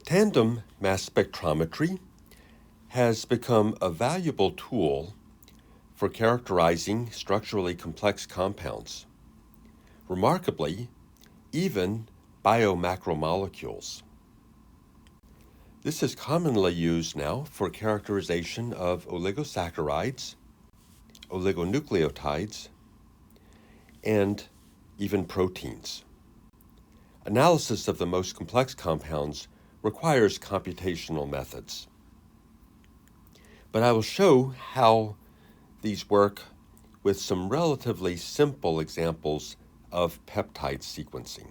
Tandem mass spectrometry has become a valuable tool for characterizing structurally complex compounds. Remarkably, even biomacromolecules. This is commonly used now for characterization of oligosaccharides, oligonucleotides, and even proteins. Analysis of the most complex compounds requires computational methods. But I will show how these work with some relatively simple examples of peptide sequencing.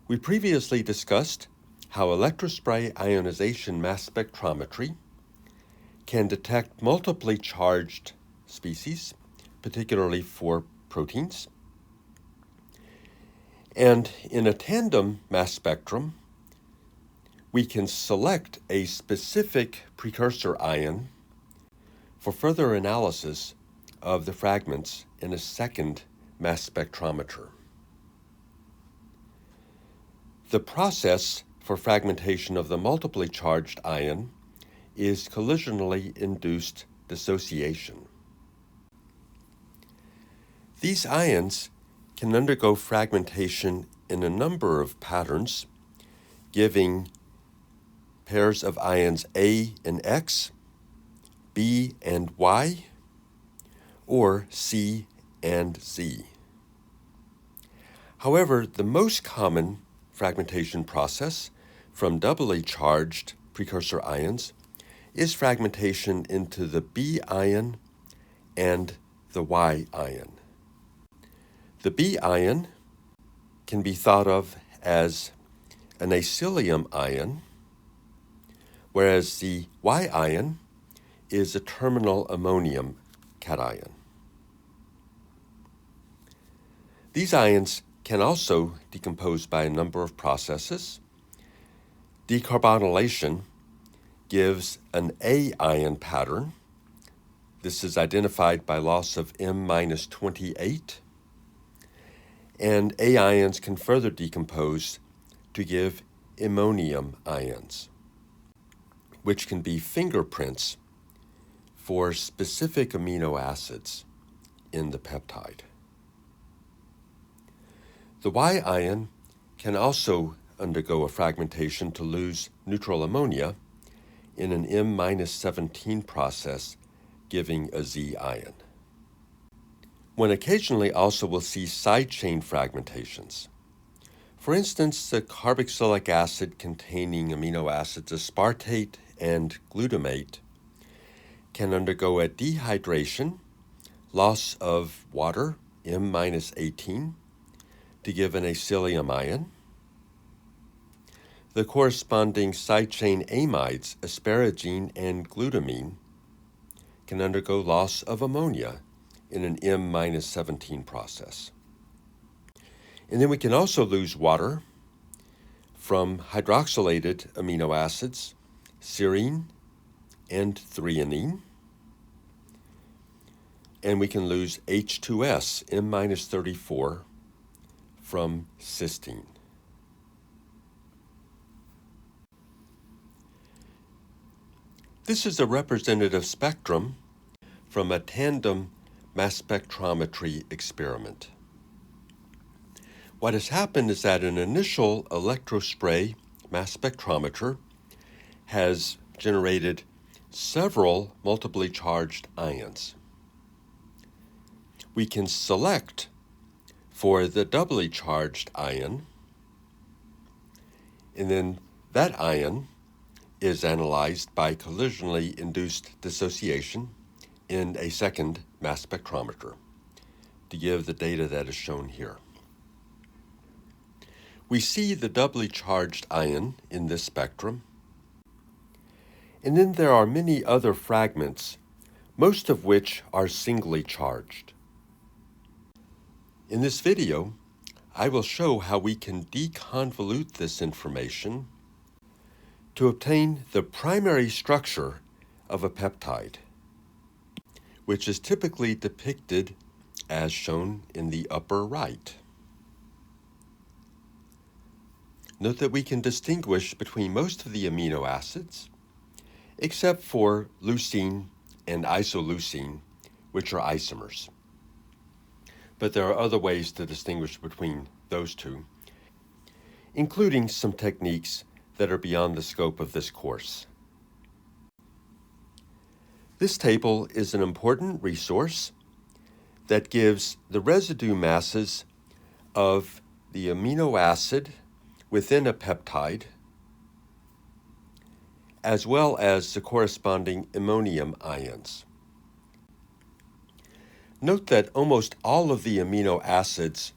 We previously discussed how electrospray ionization mass spectrometry can detect multiply charged species, particularly for proteins. And in a tandem mass spectrum, we can select a specific precursor ion for further analysis of the fragments in a second mass spectrometer. The process for fragmentation of the multiply charged ion is collisionally induced dissociation. These ions can undergo fragmentation in a number of patterns, giving pairs of ions A and X, B and Y, or C and Z. However, the most common fragmentation process from doubly charged precursor ions is fragmentation into the B ion and the Y ion. The B ion can be thought of as an acylium ion, whereas the Y ion is a terminal ammonium cation. These ions can also decompose by a number of processes. Decarbonylation gives an A ion pattern. This is identified by loss of M-28. And A ions can further decompose to give ammonium ions, which can be fingerprints for specific amino acids in the peptide. The Y ion can also undergo a fragmentation to lose neutral ammonia in an M-17 process, giving a Z ion. One occasionally also will see side chain fragmentations. For instance, the carboxylic acid containing amino acids aspartate and glutamate can undergo a dehydration, loss of water, M-18, to give an acylium ion. The corresponding side chain amides, asparagine and glutamine, can undergo loss of ammonia in an M-17 process. And then we can also lose water from hydroxylated amino acids, serine and threonine. And we can lose H2S, M-34, from cysteine. This is a representative spectrum from a tandem mass spectrometry experiment. What has happened is that an initial electrospray mass spectrometer has generated several multiply charged ions. We can select for the doubly charged ion, and then that ion is analyzed by collisionally induced dissociation in a second mass spectrometer to give the data that is shown here. We see the doubly charged ion in this spectrum, and then there are many other fragments, most of which are singly charged. In this video, I will show how we can deconvolute this information to obtain the primary structure of a peptide, which is typically depicted as shown in the upper right. Note that we can distinguish between most of the amino acids, except for leucine and isoleucine, which are isomers. But there are other ways to distinguish between those two, including some techniques that are beyond the scope of this course. This table is an important resource that gives the residue masses of the amino acid within a peptide, as well as the corresponding ammonium ions. Note that almost all of the amino acids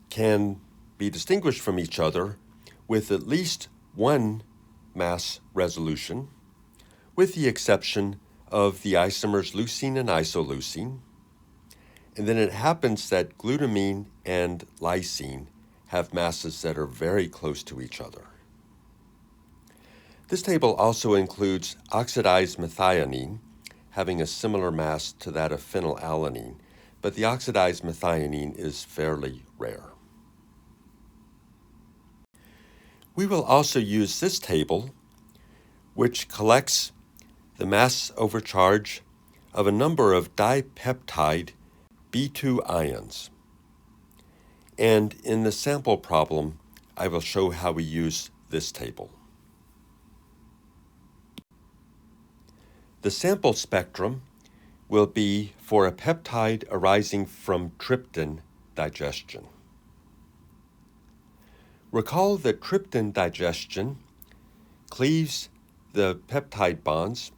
can be distinguished from each other with at least one mass resolution, with the exception of the isomers leucine and isoleucine. And then it happens that glutamine and lysine have masses that are very close to each other. This table also includes oxidized methionine, having a similar mass to that of phenylalanine, but the oxidized methionine is fairly rare. We will also use this table, which collects the mass overcharge of a number of dipeptide B2 ions. And in the sample problem, I will show how we use this table. The sample spectrum will be for a peptide arising from tryptin digestion. Recall that tryptin digestion cleaves the peptide bonds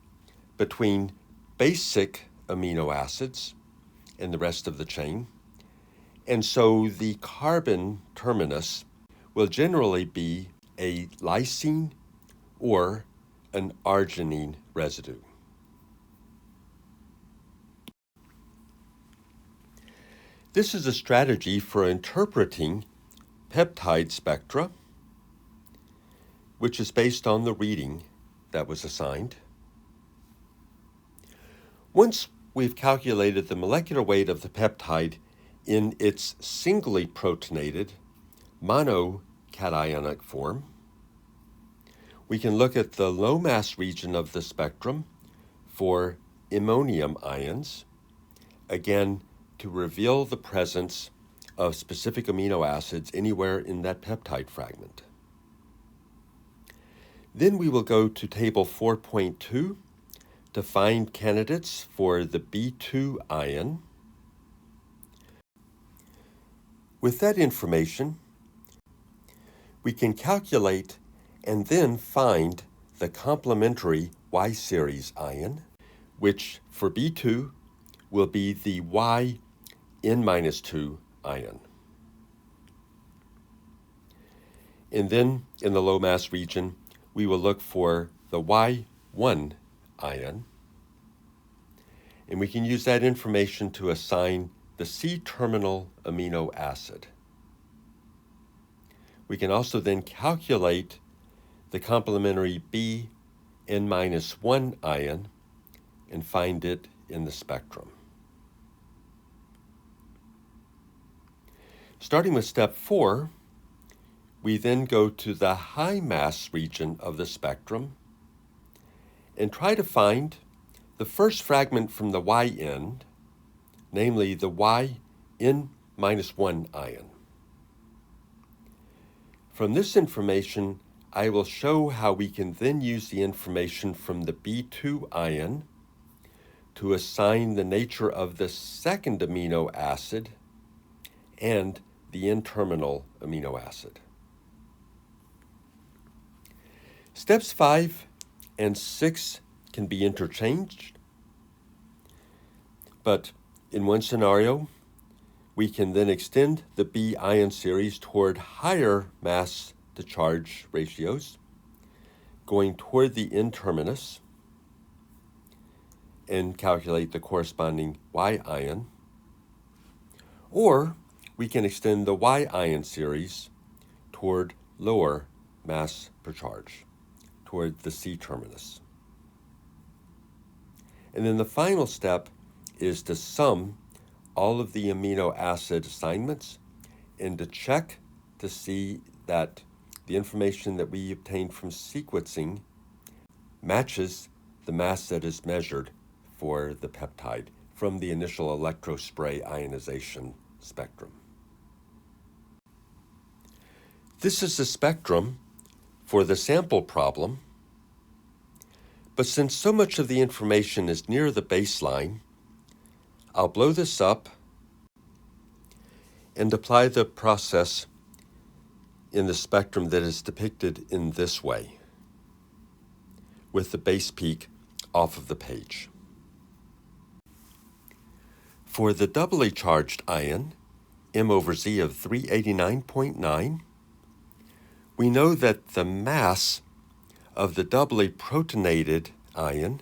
between basic amino acids and the rest of the chain, and so the carbon terminus will generally be a lysine or an arginine residue. This is a strategy for interpreting peptide spectra, which is based on the reading that was assigned. Once we've calculated the molecular weight of the peptide in its singly protonated monocationic form, we can look at the low mass region of the spectrum for ammonium ions, again to reveal the presence of specific amino acids anywhere in that peptide fragment. Then we will go to table 4.2 to find candidates for the B2 ion. With that information, we can calculate and then find the complementary Y-series ion, which for B2 will be the YN-2 ion. And then in the low mass region, we will look for the Y1 ion, and we can use that information to assign the C-terminal amino acid. We can also then calculate the complementary Bn-1 ion and find it in the spectrum. Starting with step 4, we then go to the high mass region of the spectrum and try to find the first fragment from the Y end, namely the Yn-1 ion. From this information, I will show how we can then use the information from the B2 ion to assign the nature of the second amino acid and the N-terminal amino acid. Steps 5 and 6 can be interchanged, but in one scenario, we can then extend the B ion series toward higher mass to charge ratios, going toward the N-terminus, and calculate the corresponding Y ion. Or we can extend the Y ion series toward lower mass per charge, toward the C-terminus. And then the final step is to sum all of the amino acid assignments and to check to see that the information that we obtained from sequencing matches the mass that is measured for the peptide from the initial electrospray ionization spectrum. This is the spectrum for the sample problem, but since so much of the information is near the baseline, I'll blow this up and apply the process in the spectrum that is depicted in this way, with the base peak off of the page. For the doubly charged ion, M over Z of 389.9, we know that the mass of the doubly protonated ion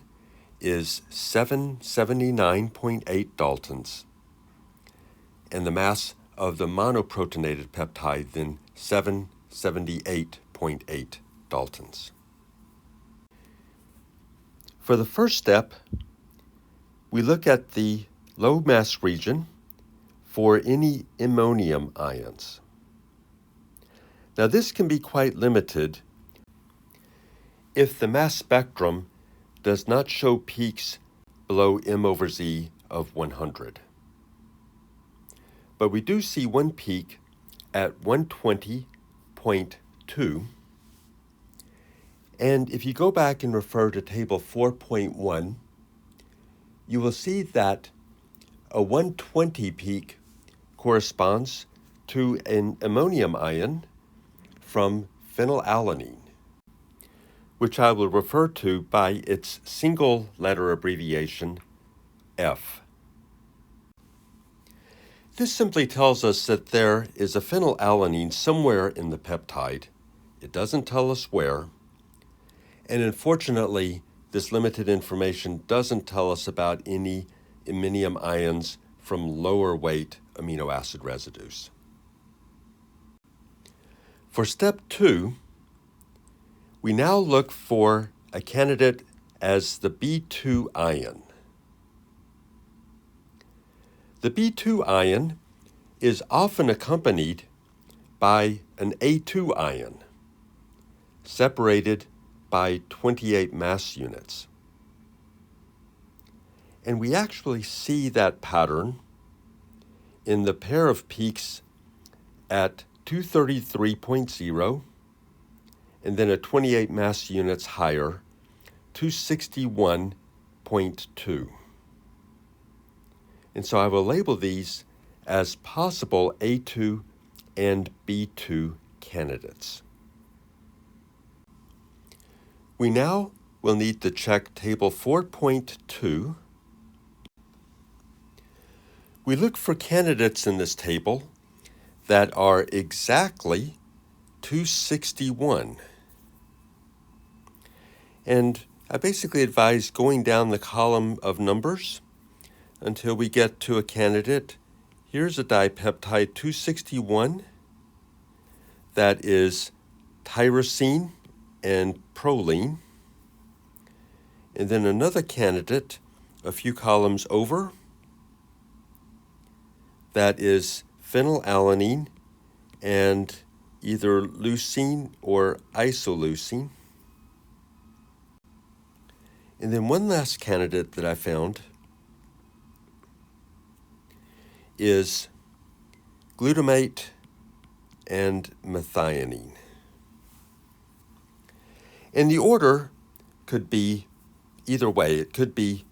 is 779.8 Daltons, and the mass of the monoprotonated peptide then 778.8 Daltons. For the first step, we look at the low mass region for any ammonium ions. Now this can be quite limited if the mass spectrum does not show peaks below M over Z of 100. But we do see one peak at 120.2. And if you go back and refer to table 4.1, you will see that a 120 peak corresponds to an ammonium ion from phenylalanine, which I will refer to by its single letter abbreviation, F. This simply tells us that there is a phenylalanine somewhere in the peptide. It doesn't tell us where. And unfortunately, this limited information doesn't tell us about any iminium ions from lower weight amino acid residues. For step 2, we now look for a candidate as the B2 ion. The B2 ion is often accompanied by an A2 ion, separated by 28 mass units. And we actually see that pattern in the pair of peaks at 233.0 and then at 28 mass units higher, 261.2. And so I will label these as possible A2 and B2 candidates. We now will need to check table 4.2. We look for candidates in this table that are exactly 261. And I basically advise going down the column of numbers until we get to a candidate. Here's a dipeptide 261 that is tyrosine and proline. And then another candidate a few columns over that is phenylalanine and either leucine or isoleucine. And then one last candidate that I found is glutamate and methionine. And the order could be either way. It could be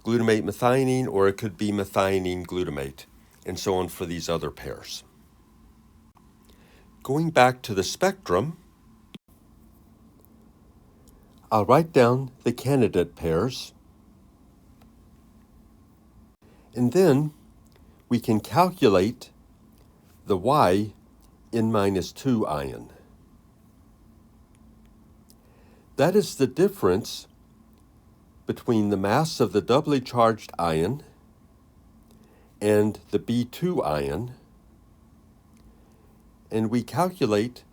glutamate methionine or it could be methionine glutamate, and so on for these other pairs. Going back to the spectrum, I'll write down the candidate pairs, and then we can calculate the Y N-2 ion. That is the difference between the mass of the doubly charged ion and the B2 ion, and we calculate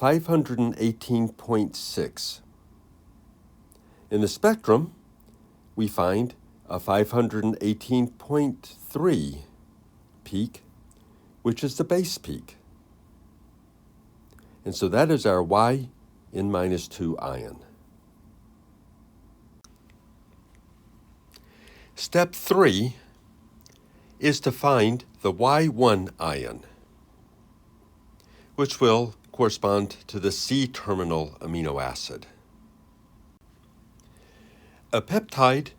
518.6. In the spectrum, we find a 518.3 peak, which is the base peak. And so that is our Yn-2 ion. Step 3 is to find the Y1 ion, which will correspond to the C-terminal amino acid. A peptide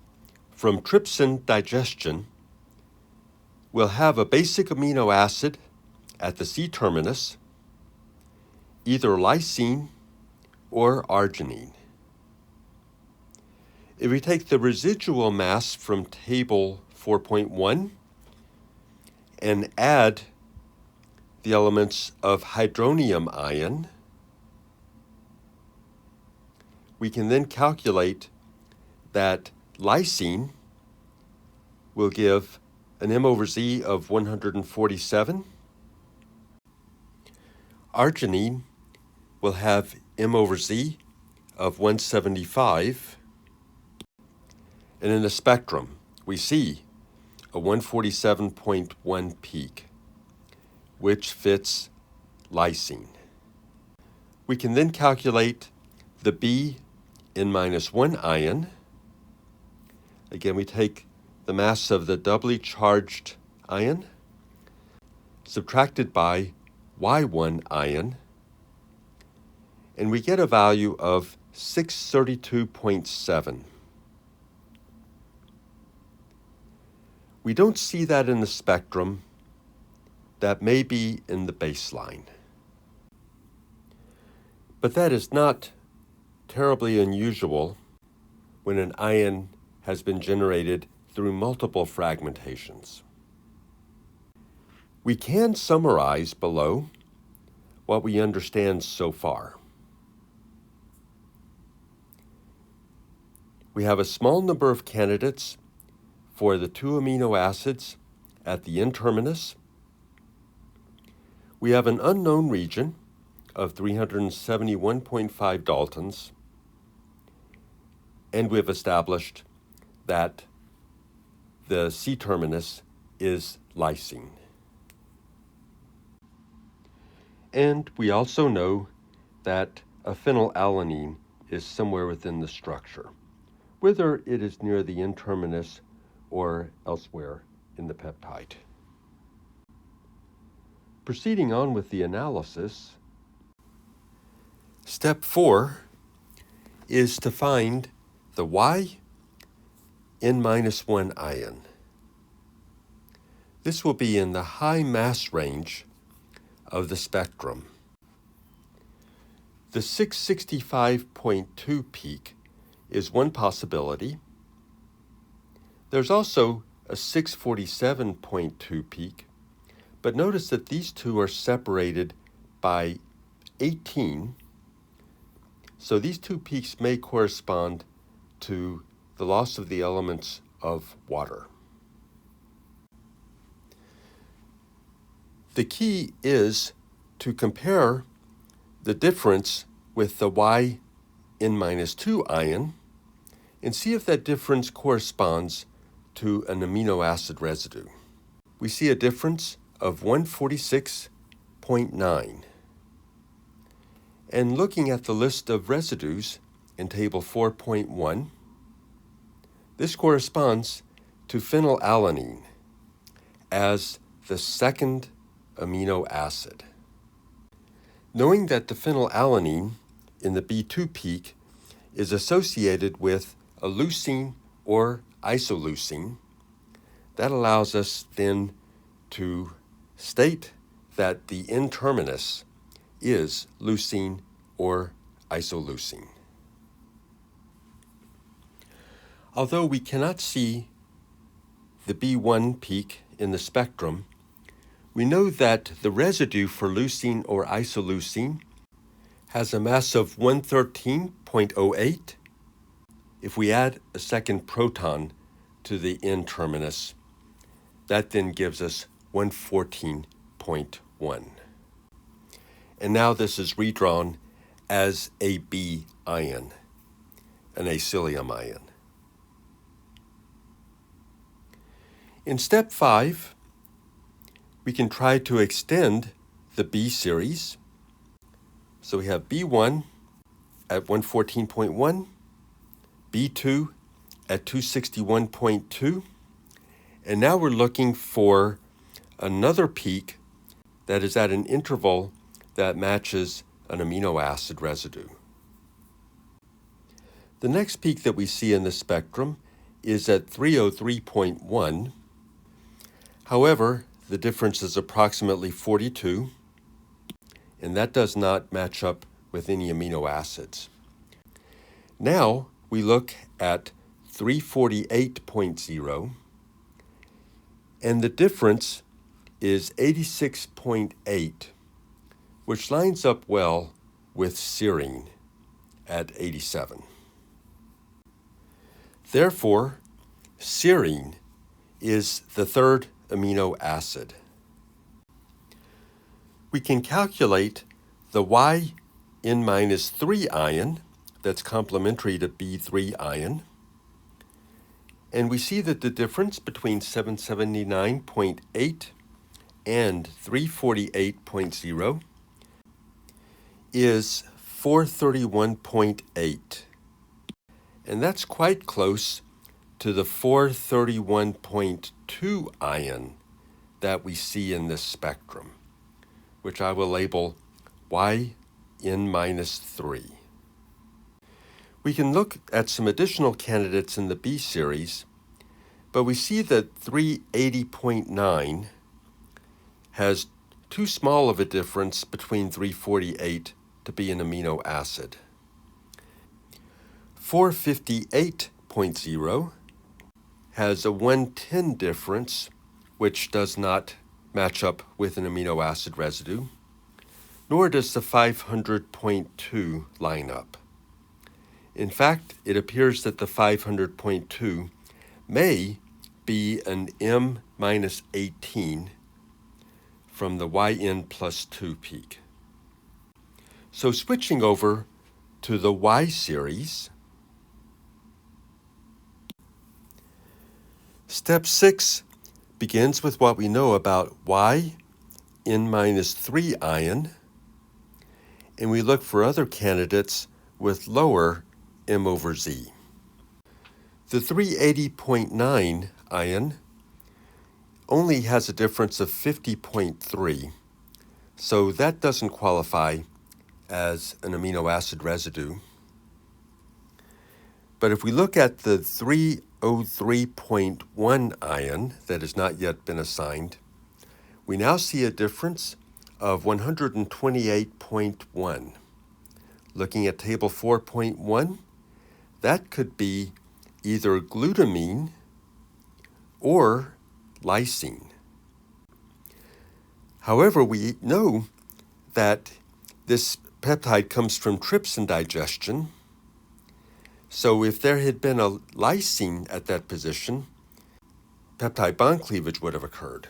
from trypsin digestion will have a basic amino acid at the C-terminus, either lysine or arginine. If we take the residual mass from table 4.1 and add the elements of hydronium ion, we can then calculate that lysine will give an M over Z of 147. Arginine will have M over Z of 175. And in the spectrum, we see a 147.1 peak, which fits lysine. We can then calculate the Bn-1 ion. Again, we take the mass of the doubly charged ion subtracted by Y1 ion, and we get a value of 632.7. We don't see that in the spectrum. That may be in the baseline. But that is not terribly unusual when an ion has been generated through multiple fragmentations. We can summarize below what we understand so far. We have a small number of candidates for the 2 amino acids at the N-terminus. We have an unknown region of 371.5 Daltons, and we've established that the C-terminus is lysine. And we also know that a phenylalanine is somewhere within the structure, whether it is near the N-terminus or elsewhere in the peptide. Proceeding on with the analysis, step 4 is to find the Yn-1 ion. This will be in the high mass range of the spectrum. The 665.2 peak is one possibility. There's also a 647.2 peak, but notice that these two are separated by 18, so these two peaks may correspond to the loss of the elements of water. The key is to compare the difference with the Yn-2 ion and see if that difference corresponds to an amino acid residue. We see a difference of 146.9. And looking at the list of residues in table 4.1, this corresponds to phenylalanine as the second amino acid. Knowing that the phenylalanine in the B2 peak is associated with a leucine or isoleucine, that allows us then to state that the N-terminus is leucine or isoleucine. Although we cannot see the B1 peak in the spectrum, we know that the residue for leucine or isoleucine has a mass of 113.08. If we add a second proton to the N-terminus, that then gives us 114.1. And now this is redrawn as a B ion, an acylium ion. In step 5, we can try to extend the B series. So we have B1 at 114.1, B2 at 261.2, and now we're looking for another peak that is at an interval that matches an amino acid residue. The next peak that we see in the spectrum is at 303.1. However, the difference is approximately 42, and that does not match up with any amino acids. Now we look at 348.0, and the difference is 86.8, which lines up well with serine at 87. Therefore, serine is the third amino acid. We can calculate the Yn-3 ion that's complementary to B3 ion, and we see that the difference between 779.8 and 348.0 is 431.8. And that's quite close to the 431.2 ion that we see in this spectrum, which I will label Yn-3. We can look at some additional candidates in the B series, but we see that 380.9 has too small of a difference between 348 to be an amino acid. 458.0 has a 110 difference, which does not match up with an amino acid residue, nor does the 500.2 line up. In fact, it appears that the 500.2 may be an M-18 from the Yn+2 peak. So switching over to the Y series, step 6 begins with what we know about Yn-3 ion, and we look for other candidates with lower M over Z. The 380.9 ion only has a difference of 50.3, so that doesn't qualify as an amino acid residue. But if we look at the 303.1 ion that has not yet been assigned, we now see a difference of 128.1. Looking at table 4.1, that could be either glutamine or lysine. However, we know that this peptide comes from trypsin digestion, so if there had been a lysine at that position, peptide bond cleavage would have occurred.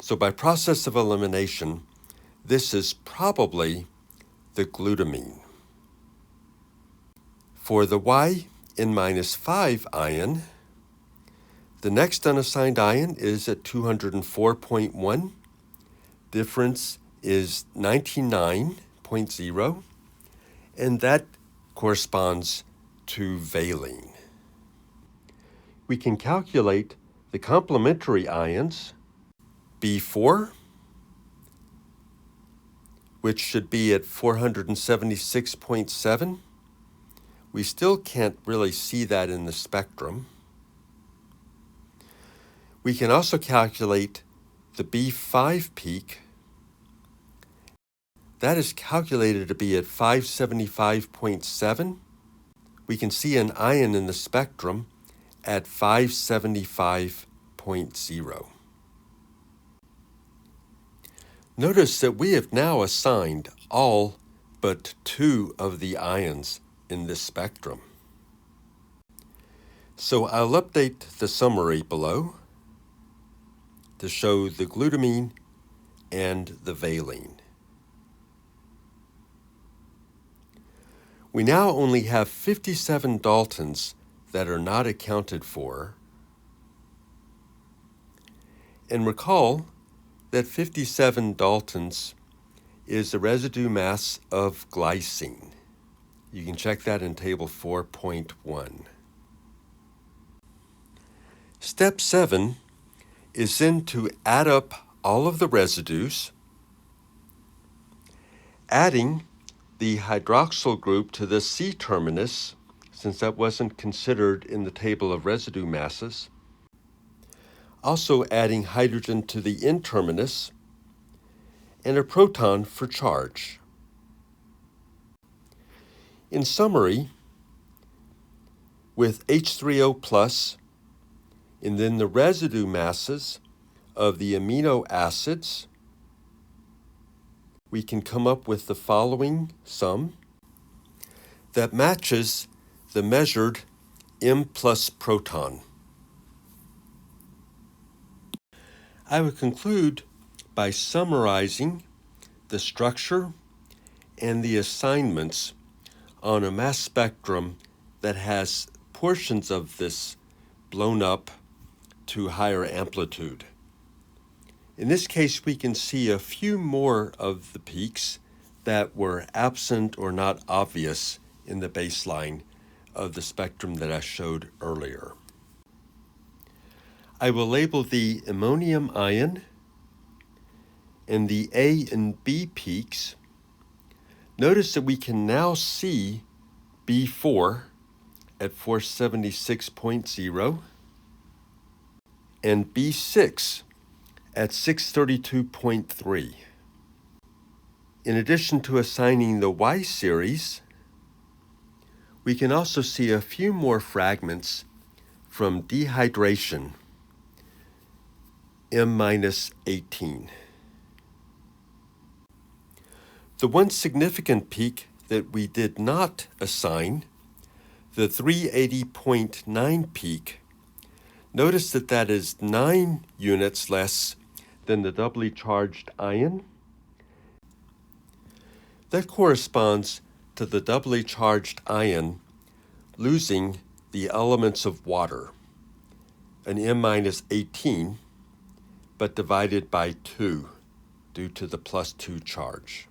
So by process of elimination, this is probably the glutamine. For the Yn-5 ion, the next unassigned ion is at 204.1. Difference is 99.0, and that corresponds to valine. We can calculate the complementary ions, B4, which should be at 476.7. We still can't really see that in the spectrum. We can also calculate the B5 peak. That is calculated to be at 575.7. We can see an ion in the spectrum at 575.0. Notice that we have now assigned all but 2 of the ions in this spectrum. So I'll update the summary below to show the glutamine and the valine. We now only have 57 Daltons that are not accounted for. And recall that 57 Daltons is the residue mass of glycine. You can check that in table 4.1. Step 7 is then to add up all of the residues, adding the hydroxyl group to the C-terminus, since that wasn't considered in the table of residue masses. Also adding hydrogen to the N-terminus, and a proton for charge. In summary, with H3O+, and then the residue masses of the amino acids, we can come up with the following sum that matches the measured M plus proton. I would conclude by summarizing the structure and the assignments on a mass spectrum that has portions of this blown up to higher amplitude. In this case, we can see a few more of the peaks that were absent or not obvious in the baseline of the spectrum that I showed earlier. I will label the ammonium ion and the A and B peaks. Notice that we can now see B4 at 476.0 and B6 at 632.3. In addition to assigning the Y series, we can also see a few more fragments from dehydration, M-18. The one significant peak that we did not assign, the 380.9 peak, notice that that is 9 units less than the doubly charged ion. That corresponds to the doubly charged ion losing the elements of water, an M-18, but divided by 2 due to the +2 charge.